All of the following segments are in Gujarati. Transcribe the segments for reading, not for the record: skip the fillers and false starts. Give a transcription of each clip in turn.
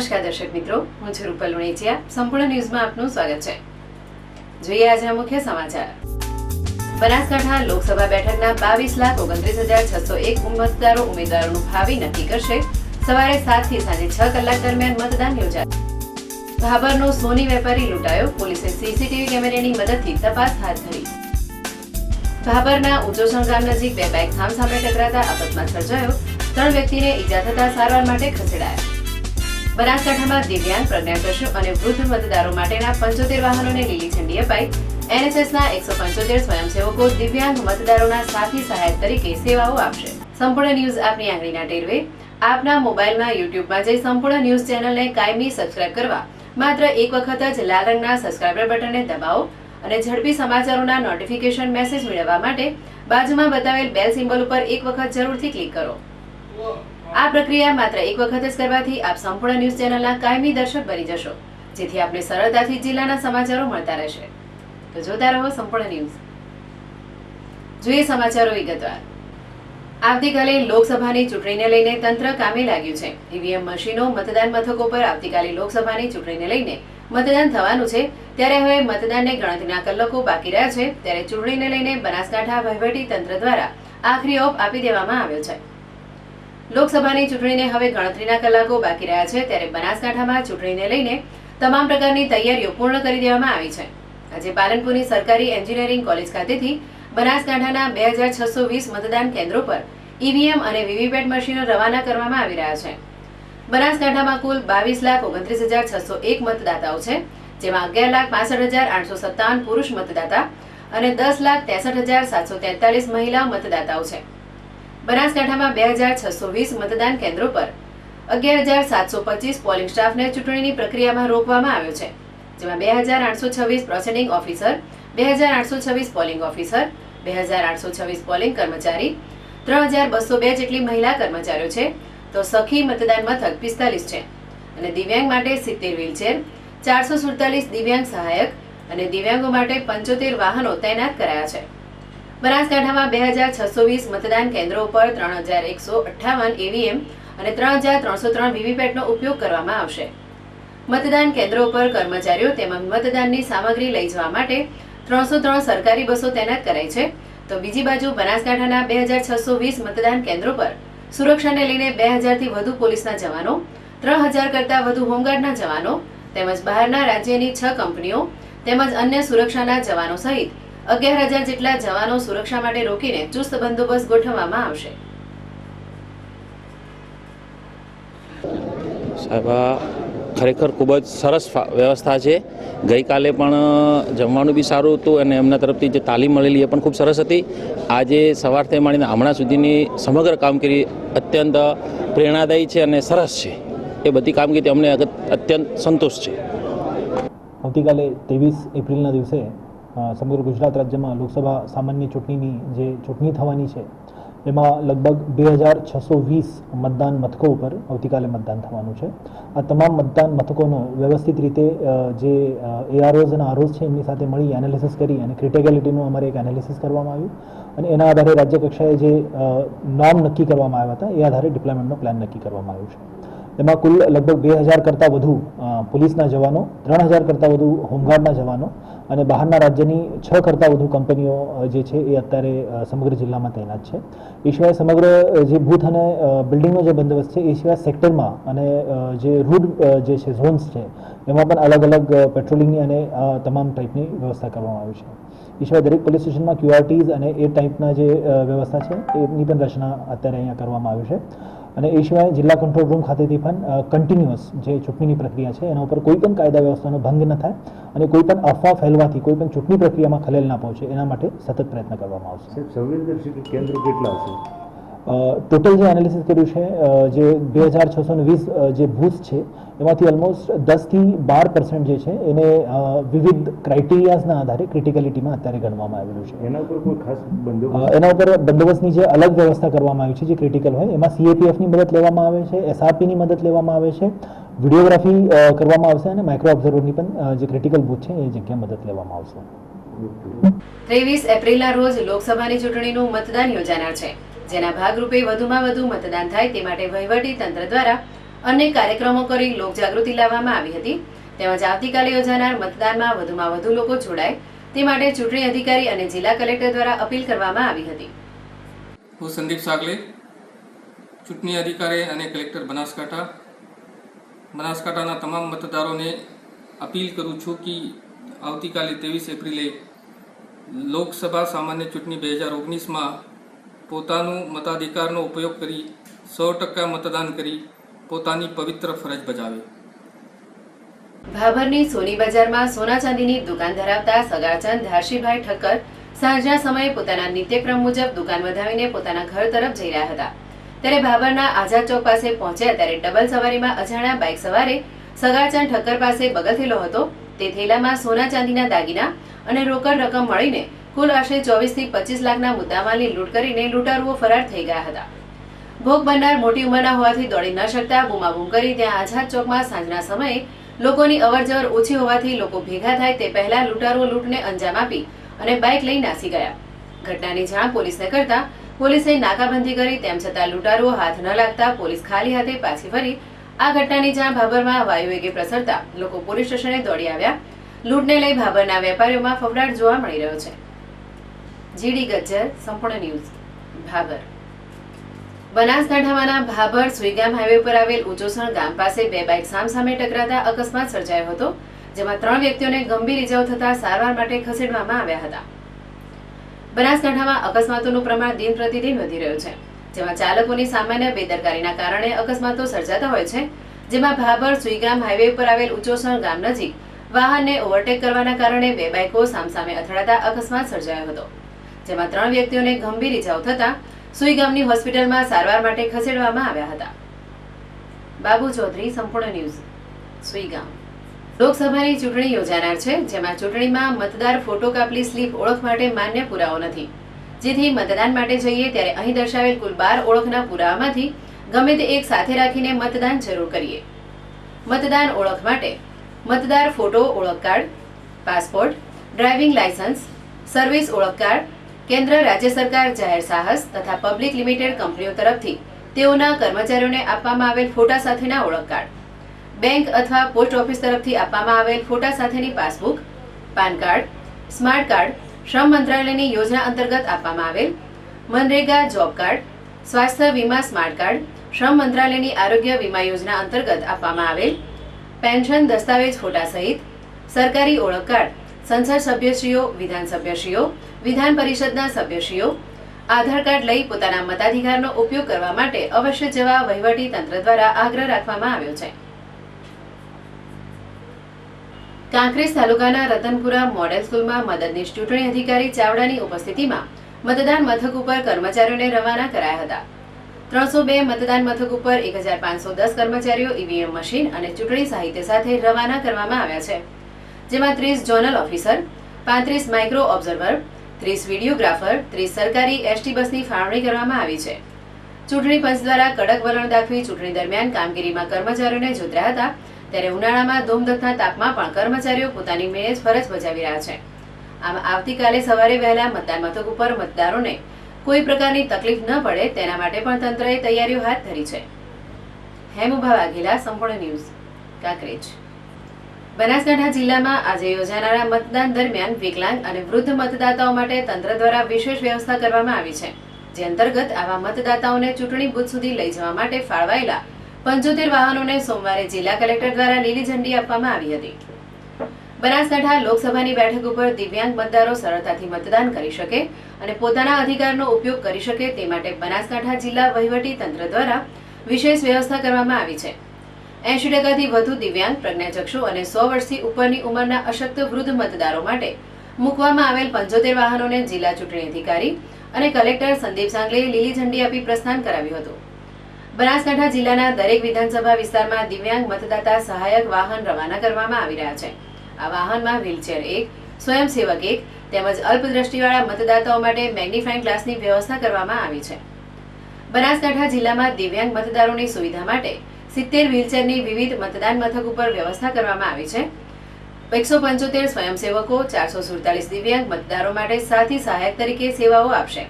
નમસ્કાર દર્શક મિત્રો, હું છું રૂપલ લુણેચિયા. સંપૂર્ણ ન્યૂઝમાં આપનું સ્વાગત છે. જોઈએ આજના મુખ્ય સમાચાર. બનાસકાંઠા લોકસભા બેઠકના 22,29,601 મતદારો ઉમેદવારોનું ભાવિ નક્કી કરશે. સવારે 7 થી સાંજે 6 કલાક દરમિયાન મતદાન યોજાશે. ભાભરનો સોની વેપારી લૂંટાયો, પોલીસે સીસીટીવી કેમેરાની મદદથી તપાસ હાથ ધરી. ભાભરના ઊંચોસણ ગામ નજીક બે બાઇક સામસામે ટકરાતા અકસ્માત સર્જાયો. 3 વ્યક્તિને ઈજા થતા સારવાર માટે ખસેડાયા. બનાસકાંઠામાં દિવ્યાંગ, પ્રજ્ઞાચક્ષુ અને વૃદ્ધ મતદારો માટેના 75 વાહનોને લીલી ઝંડી અપાઈ. એનએસએસના 175 સ્વયંસેવકો દિવ્યાંગ મતદારોના સાથી સહાયક તરીકે સેવાઓ આપશે. સંપૂર્ણ ન્યૂઝ આપની આંગળીના ટેરવે. આપના મોબાઈલમાં યુટ્યુબમાં જઈ સંપૂર્ણ ન્યૂઝ ચેનલને કાયમી સબસ્ક્રાઇબ કરવા માત્ર એક વખત જ લાલ રંગના સબસ્ક્રાઇબર બટનને દબાવો અને ઝડપી સમાચારોના નોટિફિકેશન મેસેજ મેળવવા માટે બાજુમાં બતાવેલ બેલ સિમ્બોલ ઉપર એક વખત જરૂરથી ક્લિક કરો. આ પ્રક્રિયા માત્ર એક વખત જ કરવાથી આપ સંપૂર્ણ ન્યૂઝ ચેનલના કાયમી દર્શક બની જશો, જેથી આપને સરળતાથી જિલ્લાના સમાચારો મળતા રહેશે. તો જોતા રહો સંપૂર્ણ ન્યૂઝ. જોઈએ સમાચારો વિગતવાર. આવતીકાલે લોકસભાની ચૂંટણીને લઈને તંત્ર કામે લાગ્યું છે. ઈવીએમ મશીનો મતદાન મથકો પર આવતીકાલે લોકસભાની ચૂંટણીને લઈને મતદાન થવાનું છે. ત્યારે હવે મતદાનને ગણતરીના કલાકો બાકી રહ્યા છે. ત્યારે ચૂંટણીને લઈને બનાસકાંઠા વહીવટી તંત્ર દ્વારા આખરી ઓપ આપી દેવામાં આવ્યો છે. લોકસભાની ચૂંટણીને હવે ગણતરીના કલાકો બાકી રહ્યા છે. ત્યારે બનાસકાંઠામાં ચૂંટણીને લઈને તમામ પ્રકારની તૈયારીઓ પૂર્ણ કરી દેવામાં આવી છે. આજે પાલનપુરની સરકારી એન્જિનિયરિંગ કોલેજ ખાતેથી બનાસકાંઠાના 2620 મતદાન કેન્દ્રો પર ઈવીએમ અને વીવીપેટ મશીનો રવાના કરવામાં આવી રહ્યા છે. બનાસકાંઠામાં કુલ 22,29,601 મતદાતાઓ છે, જેમાં 11,65,857 પુરુષ મતદાતા અને 10,63,743 મહિલા મતદાતાઓ છે. બનાસકાંઠામાં 2620 મતદાન કેન્દ્રો પર 11,725 પોલિંગ સ્ટાફને ચૂંટણીની પ્રક્રિયામાં રોકવામાં આવ્યો છે, જેમાં 2,826 proceeding officer, 2,826 polling officer, 2,826 polling કર્મચારી, 3,202 જેટલી મહિલા કર્મચારીઓ છે. તો સખી મતદાન મથક 45 છે અને દિવ્યાંગ માટે 70 વ્હીલચેર, 447 દિવ્યાંગ સહાયક અને દિવ્યાંગો માટે 75 વાહનો તૈનાત કરાયા છે. બનાસકાંઠામાં 2,620 મતદાન કેન્દ્રો પર 3,158 ઈવીએમ અને 3,303 વીવીપેટનો ઉપયોગ કરવામાં આવશે. મતદાન કેન્દ્રો પર કર્મચારીઓ તેમજ મતદાનની સામગ્રી લઈ જવા માટે 303 સરકારી બસો તૈનાત કરાઈ છે. તો બીજી બાજુ બનાસકાંઠાના 2,620 મતદાન કેન્દ્રો પર સુરક્ષાને લઈને 2,000 થી વધુ પોલીસના જવાનો, 3,000 કરતા વધુ હોમગાર્ડના જવાનો તેમજ બહારના રાજ્યની 6 કંપનીઓ તેમજ અન્ય સુરક્ષાના જવાનો સહિત 11,000 જેટલા જવાનો સુરક્ષા માટે રોકીને ચુસ્ત બંદોબસ્ત ગોઠવવામાં આવશે. સાહેબ, ખરેખર ખૂબ જ સરસ વ્યવસ્થા છે. ગઈકાલે પણ જમવાનું બી સારું હતું અને એમના તરફથી જે તાલીમ મળેલી એ પણ ખૂબ સરસ હતી. આજે સવારથી માંડીને હમણાં સુધીની સમગ્ર કામગીરી અત્યંત પ્રેરણાદાયી છે અને સરસ છે. એ બધી કામગીરી અમને અત્યંત સંતોષ છે. આવતીકાલે 23 એપ્રિલના દિવસે સમગ્ર ગુજરાત રાજ્યમાં લોકસભા સામાન્ય ચૂંટણીની જે ચૂંટણી થવાની છે એમાં લગભગ 2,620 મતદાન મથકો ઉપર આવતીકાલે મતદાન થવાનું છે. આ તમામ મતદાન મથકોનો વ્યવસ્થિત રીતે જે એઆરઓઝ અને આરઓઝ છે એમની સાથે મળી એનાલિસિસ કરી અને ક્રિટિકેલિટીનું અમારે એક એનાલિસિસ કરવામાં આવ્યું અને એના આધારે રાજ્ય કક્ષાએ જે નોર્મ નક્કી કરવામાં આવ્યા હતા એ આધારે ડિપ્લોયમેન્ટનો પ્લાન નક્કી કરવામાં આવ્યો છે. એમાં કુલ લગભગ 2,000 કરતાં વધુ પોલીસના જવાનો, 3,000 કરતાં વધુ હોમગાર્ડના જવાનો અને બહારના રાજ્યની 6 કરતાં વધુ કંપનીઓ જે છે એ અત્યારે સમગ્ર જિલ્લામાં તૈનાત છે. એ સિવાય સમગ્ર જે બૂથ અને બિલ્ડિંગનો જે બંદોબસ્ત છે એ સિવાય સેક્ટરમાં અને જે રૂટ જે છે ઝોન્સ છે એમાં પણ અલગ અલગ પેટ્રોલિંગની અને તમામ ટાઈપની વ્યવસ્થા કરવામાં આવી છે. એ સિવાય દરેક પોલીસ સ્ટેશનમાં QRTs અને એ ટાઈપના જે વ્યવસ્થા છે એની પણ રચના અત્યારે અહીંયા કરવામાં આવી છે. અને એ સિવાય જિલ્લા કંટ્રોલ રૂમ ખાતેથી પણ કન્ટિન્યુઅસ જે ચૂંટણીની પ્રક્રિયા છે એના ઉપર કોઈ પણ કાયદા વ્યવસ્થાનો ભંગ ન થાય અને કોઈ પણ અફવા ફેલવાથી કોઈ પણ ચૂંટણી પ્રક્રિયામાં ખલેલ ના પહોંચે એના માટે સતત પ્રયત્ન કરવામાં આવશે. સંવેદનશીલ કેન્દ્રો કેટલા હશે? ટોટલ જે એનાલિસિસ કર્યું છે જે 2,620 જે બૂથ છે એમાંથી ઓલમોસ્ટ 10 થી 12% જે છે એને વિવિધ ક્રાઇટેરિયાઝના આધારે ક્રિટિકલિટીમાં અત્યારે ગણવામાં આવેલું છે. એના ઉપર કોઈ ખાસ બંદોબસ્ત? એના ઉપર બંદોબસ્તની જે અલગ વ્યવસ્થા કરવામાં આવી છે જે ક્રિટિકલ હોય એમાં CAPFની મદદ લેવામાં આવે છે, SRPની મદદ લેવામાં આવે છે, વિડીયોગ્રાફી કરવામાં આવશે અને માઇક્રો ઓબ્ઝર્વરની પણ જે ક્રિટિકલ બૂથ છે એ જગ્યાએ મદદ લેવામાં આવશે. 23 એપ્રિલના રોજ લોકસભાની ચૂંટણીનું મતદાન યોજાનાર છે, જેના ભાગરૂપે વધુમાં વધુ મતદાન થાય તે માટે વહીવટી તંત્ર દ્વારા અનેક કાર્યક્રમો કરી લોકજાગૃતિ લાવવામાં આવી હતી. તેમજ આવતીકાલે યોજાનાર મતદાનમાં વધુમાં વધુ લોકો જોડાય તે માટે ચૂંટણી અધિકારી અને જિલ્લા કલેક્ટર દ્વારા અપીલ કરવામાં આવી હતી. હું સંદીપ સાગલે, ચૂંટણી અધિકારી અને કલેક્ટર બનાસકાંઠાના તમામ મતદારોને અપીલ કરું છું કે આવતીકાલે 23 એપ્રિલે લોકસભા સામાન્ય ચૂંટણી 2019માં પોતાનું મતાધિકારનો ઉપયોગ કરી 100% મતદાન કરી પોતાની પવિત્ર ફરજ બજાવે. ભાભરની સોની બજારમાં સોના ચાંદીની દુકાન ધરાવતા સગાચંદ ધારશીભાઈ ઠક્કર સાંજના સમયે પોતાના નિત્યક્રમ મુજબ દુકાન વધાવીને પોતાના ઘર તરફ જઈ રહ્યા હતા. ત્યારે ભાભરના આઝાદ ચોક પાસે પહોંચ્યા ત્યારે ડબલ સવારીમાં અજાણ્યા બાઇક સવારે સગાચંદ ઠક્કર પાસે બગલ થેલો હતો. તે થેલામાં સોના ચાંદીના દાગીના અને રોકડ રકમ મળીને કુલ આશરે 24 થી 25 લાખના મુદ્દામાલની લૂંટ કરીને લૂંટારુઓ ફરાર થઈ ગયા હતા. ભોગ બનનાર મોટી ઉંમરના હોવાથી દોડી ન શકતા બૂમાબૂમ કરી ત્યાં આઝાદ ચોકમાં સાંજના સમયે લોકોની અવરજવર ઓછી હોવાથી લોકો ભેગા થાય તે પહેલા લૂંટારુઓ લૂંટને અંજામ આપી અને બાઇક લઈ નાસી ગયા. ઘટનાની જાણ પોલીસને કરતા પોલીસે નાકાબંધી કરી તેમ છતાં લૂંટારુઓ હાથ ન લાગતા પોલીસ ખાલી હાથે પાછી ફરી. આ ઘટનાની જાણ ભાભરમાં વાયુવેગે પ્રસરતા લોકો પોલીસ સ્ટેશને દોડી આવ્યા. લૂંટને લઈ ભાભરના વેપારીઓમાં ફફડાટ જોવા મળી રહ્યો છે. જીડી ગજ્જર, સંપૂર્ણ ન્યૂઝ, ભાભર. બનાસકાંઠામાંના ભાભર સુઈગામ હાઈવે પર આવેલ ઉચોસણ ગામ પાસે બે બાઇક સામસામે ટકરાતા અકસ્માત સર્જાયો હતો, જેમાં 3 વ્યક્તિઓને ગંભીર ઇજાઓ થતા સારવાર માટે ખસેડવામાં આવ્યા હતા. બનાસકાંઠામાં અકસ્માતોનું પ્રમાણ દિન પ્રતિદિન વધી રહ્યું છે, જેમાં ચાલકોની સામાન્ય બેદરકારીના કારણે અકસ્માતો સર્જાતા હોય છે. જેમાં ભાભર સુઈગામ હાઈવે પર આવેલ ઉચોસણ ગામ નજીક વાહનને ઓવરટેક કરવાના કારણે બે બાઇકો સામસામે અથડાતા અકસ્માત સર્જાયો હતો, જેમાં 3 વ્યક્તિઓને ગંભીર ઇજાઓ થતા સુઈગામની હોસ્પિટલમાં સારવાર માટે ખસેડવામાં આવ્યા હતા. બાબુ ચૌધરી, સંપૂર્ણ ન્યૂઝ, સુઈગામ. લોકસભાની ચૂંટણી યોજાનાર છે, જેમાં ચૂંટણીમાં મતદાર ફોટો કાપલી સ્લીપ ઓળખ માટે માન્ય પુરાવો નથી, જેથી મતદાન માટે જઈએ ત્યારે અહીં દર્શાવેલ કુલ 12 ઓળખના પુરાવામાંથી ગમે તે એક સાથે રાખીને મતદાન જરૂર કરીએ. મતદાન ઓળખ માટે મતદાર ફોટો ઓળખ card, passport, driving licence, service ઓળખ કાર્ડ, કેન્દ્ર રાજ્ય સરકાર જાહેર સાહસ તથા પબ્લિક લિમિટેડ કંપનીઓ તરફથી તેઓના કર્મચારીઓને આપવામાં આવેલ ફોટા સાથેના ઓળખ કાર્ડ, બેંક અથવા પોસ્ટ ઓફિસ તરફથી આપવામાં આવેલ ફોટા સાથેની passbook, PAN card, smart card, શ્રમ મંત્રાલયની યોજના અંતર્ગત આપવામાં આવેલ મનરેગા જોબ કાર્ડ, સ્વાસ્થ્ય વીમા સ્માર્ટ કાર્ડ, શ્રમ મંત્રાલયની આરોગ્ય વીમા યોજના અંતર્ગત આપવામાં આવેલ પેન્શન દસ્તાવેજ ફોટા સહિત સરકારી ઓળખ કાર્ડ, સંસદ સભ્યશ્રીઓ, વિધાનસભ્યશ્રીઓ, વિધાન પરિષદના સભ્યશ્રીઓ આધાર કાર્ડ લઈ પોતાના મતાધિકારનો ઉપયોગ કરવા માટે અવશ્ય જવા વહીવટી તંત્ર દ્વારા આગ્રહ રાખવામાં આવ્યો છે. કાંકરેજ તાલુકાના રતનપુરા મોડેલ સ્કૂલમાં મદદનીશ ચૂંટણી અધિકારી ચાવડાની ઉપસ્થિતિમાં મતદાન મથક ઉપર કર્મચારીઓને રવાના કરાયા હતા. 302 મતદાન મથક ઉપર 1510 કર્મચારીઓ ઈવીએમ મશીન અને ચૂંટણી સાહિત્ય સાથે રવાના કરવામાં આવ્યા છે, જેમાં 30 zonal officer, 35 micro observer, 30 videographer, 30 સરકારી એસટી બસની ફાળવણી કરવામાં આવી છે. ચૂંટણી પંચ દ્વારા કડક વલણ દાખવી ચૂંટણી દરમિયાન કામગીરીમાં કર્મચારીઓને જોતર્યા હતા, ત્યારે ઉનાળામાં ધોમધખતા તાપમાં પણ કર્મચારીઓ પોતાની મેળે ફરજ બજાવી રહ્યા છે. આમ આવતીકાલે સવારે વહેલા મતદાન મથક ઉપર મતદારોને કોઈ પ્રકારની તકલીફ ન પડે તેના માટે પણ તંત્રએ તૈયારીઓ હાથ ધરી છે. હેમુભા વાઘેલા, સંપૂર્ણ ન્યૂઝ, કાંકરેજ. બનાસકાંઠા જિલ્લામાં આજે યોજાનારા મતદાન દરમિયાન વિકલાંગ અને વૃદ્ધ મતદાતાઓ માટે તંત્ર દ્વારા વિશેષ વ્યવસ્થા કરવામાં આવી છે, જે અંતર્ગત આવા મતદાતાઓને ચૂંટણી બૂથ સુધી લઈ જવા માટે ફાળવાયેલા 75 વાહનોને સોમવારે જિલ્લા કલેક્ટર દ્વારા લીલી ઝંડી આપવામાં આવી હતી. બનાસકાંઠા લોકસભાની બેઠક ઉપર દિવ્યાંગ મતદારો સરળતાથી મતદાન કરી શકે અને પોતાના અધિકારનો ઉપયોગ કરી શકે તે માટે બનાસકાંઠા જિલ્લા વહીવટી તંત્ર દ્વારા વિશેષ વ્યવસ્થા કરવામાં આવી છે. 80% વધુ દિવ્યાંગ, પ્રજ્ઞાચક્ષુ અને 100 વર્ષથી ઉપરની ઉંમરના અશક્ત વૃદ્ધ મતદારો માટે મૂકવામાં આવેલ 75 વાહનોને જિલ્લા ચૂંટણી અધિકારી અને કલેક્ટર સંદીપ સાંગલેએ લીલી ઝંડી આપી પ્રસ્થાન કરાવ્યું હતું. બનાસકાંઠા જિલ્લાના દરેક વિધાનસભા વિસ્તારમાં દિવ્યાંગ મતદાતા સહાયક વાહન રવાના કરવામાં આવી રહ્યા છે. આ વાહનમાં વ્હીલચેર 1, સ્વયંસેવક 1 તેમજ અલ્પદ્રષ્ટિવાળા મતદાતાઓ માટે મેગ્નિફાઇંગ ગ્લાસની વ્યવસ્થા કરવામાં આવી છે. બનાસકાંઠા જિલ્લામાં દિવ્યાંગ મતદારોની સુવિધા માટે 70 વ્હીલચેરની વિવિધ મતદાન મથક ઉપર વ્યવસ્થા કરવામાં આવી છે. 175 સ્વયંસેવકો 447 દિવ્યાંગ મતદારો માટે સાથી સહાયક તરીકે સેવાઓ આપશે.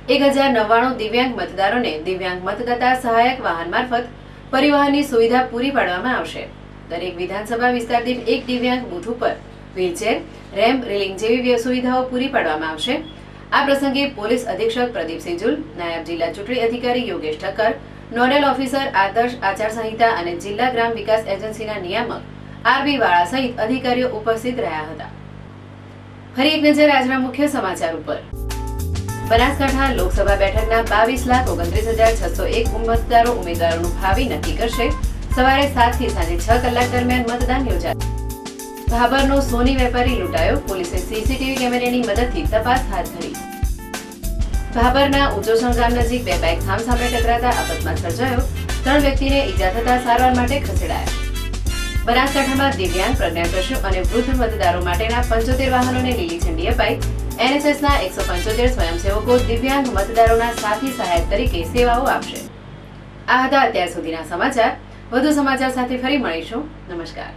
1099 દિવ્યાંગ મતદારોને દિવ્યાંગ મતદાતા સહાયક વાહન મારફત પરિવહનની સુવિધા પૂરી પાડવામાં આવશે. દરેક વિધાનસભા વિસ્તાર દીઠ એક દિવ્યાંગ બૂથ ઉપર વ્હીલચેર, રેમ્પ, રેલિંગ જેવી સુવિધાઓ પૂરી પાડવામાં આવશે. આ પ્રસંગે પોલીસ અધિક્ષક પ્રદીપસિંહ જુલ, નાયબ જિલ્લા ચૂંટણી અધિકારી યોગેશ ઠક્કર, નોડલ ઓફિસર આદર્શ આચારસંહિતા અને જિલ્લા ગ્રામ વિકાસ એજન્સીના નિયામક આરબી વાળા સહિત અધિકારીઓ ઉપસ્થિત રહ્યા હતા. ફરી એક નજર આજના મુખ્ય સમાચાર ઉપર. બનાસકાંઠા લોકસભા બેઠકના 22,29,601 ઉમેદવારોનું ભાવિ નક્કી કરશે. સવારે 7 થી સાંજે 6 કલાક દરમિયાન મતદાન યોજાશે. ભાભરનો સોની વેપારી લૂંટાયો, પોલીસે સીસીટીવી કેમેરાની મદદથી તપાસ હાથ ધરી. ભાભરના ઉંચોસણ ગામ નજીક બે બાઇક સામસામે ટકરાતા અકસ્માત સર્જાયો. 3 વ્યક્તિને ઈજા થતા સારવાર માટે ખસેડાયા. બનાસકાંઠામાં દિવ્યાંગ, પ્રજ્ઞાચક્ષુ અને વૃદ્ધ મતદારો માટેના 75 વાહનોને લીલી ઝંડી અપાઈ. એનએસએસના 175 સ્વયંસેવકો દિવ્યાંગ મતદારોના સાથી સહાયક તરીકે સેવાઓ આપશે. આ હતા અત્યાર સુધીના સમાચાર. વધુ સમાચાર સાથે ફરી મળીશું. નમસ્કાર.